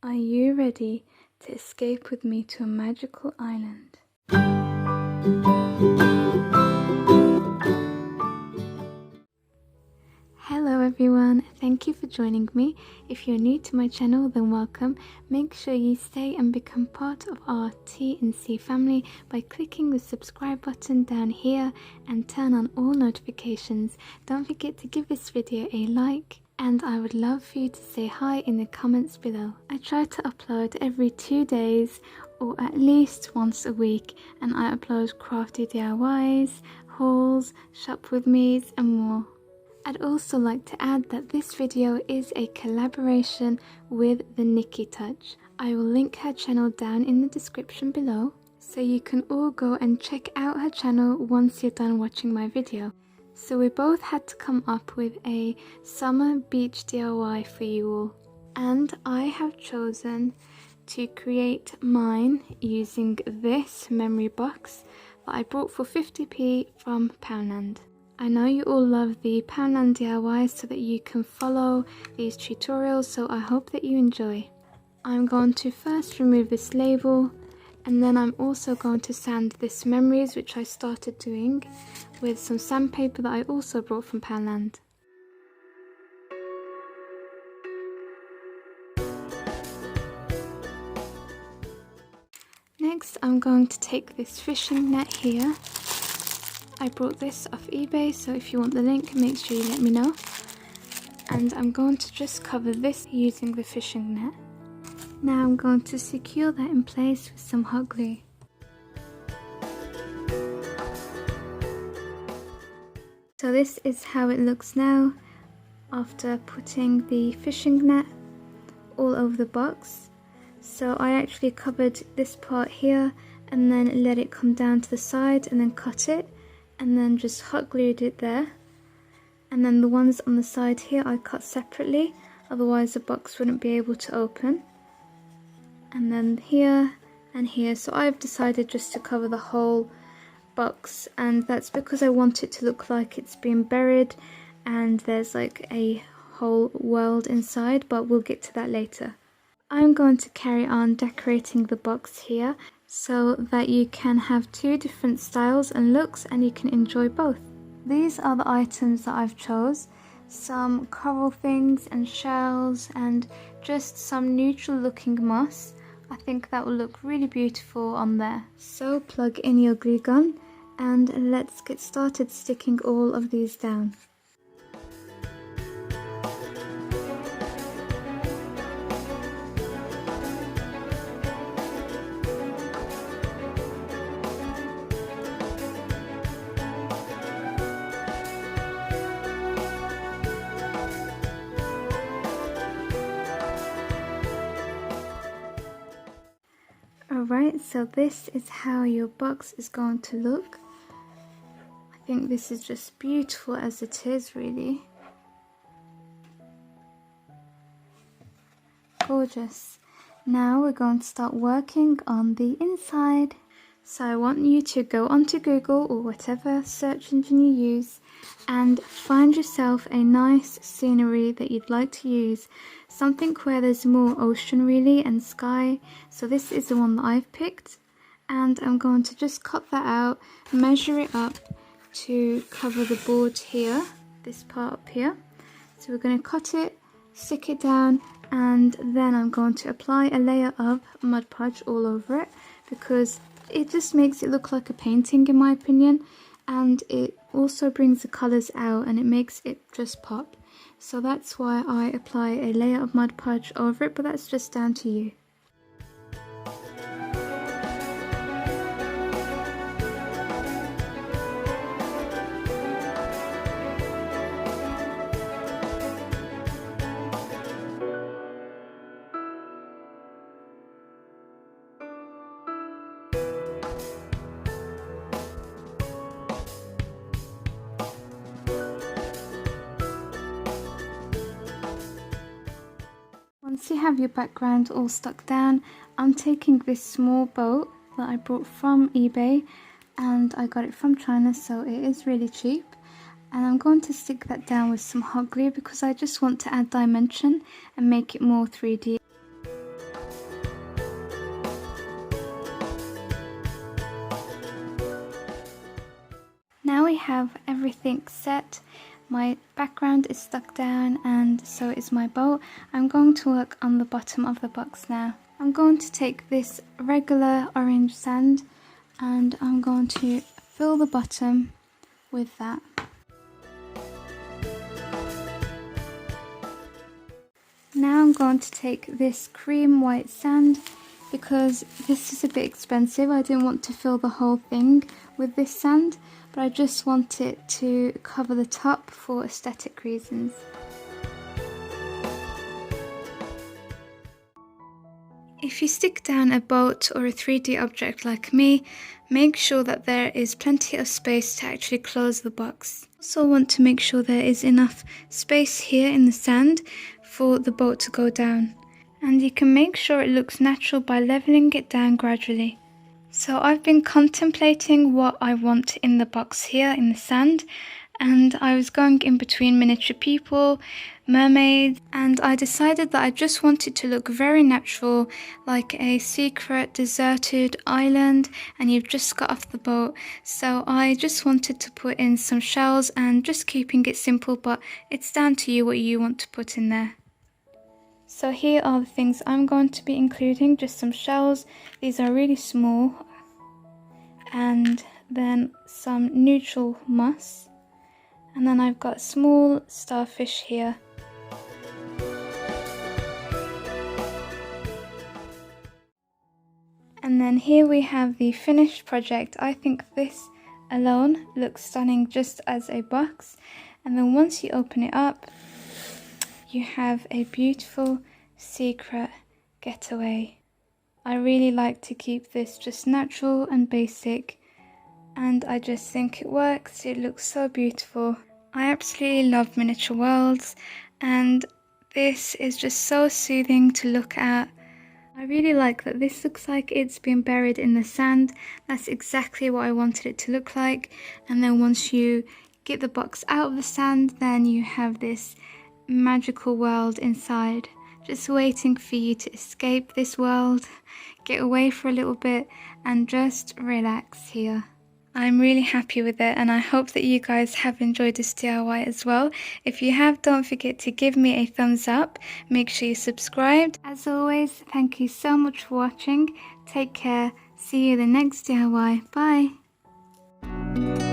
Are you ready to escape with me to a magical island? Hello everyone, thank you for joining me. If you're new to my channel, then welcome. Make sure you stay and become part of our T&C family by clicking the subscribe button down here and turn on all notifications. Don't forget to give this video a like, and I would love for you to say hi in the comments below. I try to upload every 2 days or at least once a week, and I upload crafty DIYs, hauls, shop with me's and more. I'd also like to add that this video is a collaboration with the Nikki Touch. I will link her channel down in the description below, so you can all go and check out her channel once you're done watching my video. So we both had to come up with a summer beach DIY for you all. And I have chosen to create mine using this memory box that I bought for 50p from Poundland. I know you all love the Poundland DIYs so that you can follow these tutorials, so I hope that you enjoy. I'm going to first remove this label, and then I'm also going to sand this memories, which I started doing with some sandpaper that I also brought from Poundland. Next, I'm going to take this fishing net here. I brought this off eBay, so if you want the link, make sure you let me know. And I'm going to just cover this using the fishing net. Now I'm going to secure that in place with some hot glue. So this is how it looks now after putting the fishing net all over the box. So I actually covered this part here and then let it come down to the side and then cut it, and then just hot glued it there. And then the ones on the side here I cut separately, otherwise the box wouldn't be able to open. And then here and here, so I've decided just to cover the whole box, and that's because I want it to look like it's been buried and there's like a whole world inside, but we'll get to that later. I'm going to carry on decorating the box here so that you can have two different styles and looks and you can enjoy both. These are the items that I've chose. Some coral things and shells and just some neutral looking moss. I think that will look really beautiful on there. So plug in your glue gun and let's get started sticking all of these down. Alright, so this is how your box is going to look. I think this is just beautiful as it is, really. Gorgeous. Now we're going to start working on the inside. So I want you to go onto Google or whatever search engine you use and find yourself a nice scenery that you'd like to use. Something where there's more ocean really and sky. So this is the one that I've picked, and I'm going to just cut that out, measure it up to cover the board here, this part up here. So we're going to cut it, stick it down, and then I'm going to apply a layer of Mod Podge all over it, because it just makes it look like a painting in my opinion, and it also brings the colours out and it makes it just pop. So that's why I apply a layer of Mod Podge over it, but that's just down to you. Once you have your background all stuck down, I'm taking this small boat that I brought from eBay, and I got it from China, so it is really cheap. And I'm going to stick that down with some hot glue because I just want to add dimension and make it more 3D. have everything set. My background is stuck down and so is my boat. I'm going to work on the bottom of the box now. I'm going to take this regular orange sand and I'm going to fill the bottom with that. Now I'm going to take this cream white sand because this is a bit expensive. I didn't want to fill the whole thing with this sand, but I just want it to cover the top for aesthetic reasons. If you stick down a boat or a 3D object like me, make sure that there is plenty of space to actually close the box. Also want to make sure there is enough space here in the sand for the boat to go down. And you can make sure it looks natural by leveling it down gradually. So I've been contemplating what I want in the box here in the sand, and I was going in between miniature people, mermaids, and I decided that I just wanted to look very natural, like a secret deserted island and you've just got off the boat. So I just wanted to put in some shells and just keeping it simple, but it's down to you what you want to put in there. So here are the things I'm going to be including, just some shells. These are really small, and then some neutral moss. And then I've got small starfish here. And then here we have the finished project. I think this alone looks stunning just as a box. And then once you open it up, you have a beautiful secret getaway. I really like to keep this just natural and basic, and I just think it works. It looks so beautiful. I absolutely love miniature worlds, and this is just so soothing to look at. I really like that this looks like it's been buried in the sand. That's exactly what I wanted it to look like. And then once you get the box out of the sand, then you have this magical world inside, just waiting for you to escape this world, get away for a little bit and just relax here. I'm really happy with it, and I hope that you guys have enjoyed this DIY as well. If you have, don't forget to give me a thumbs up. Make sure you subscribed. As always, thank you so much for watching. Take care. See you in the next DIY. Bye.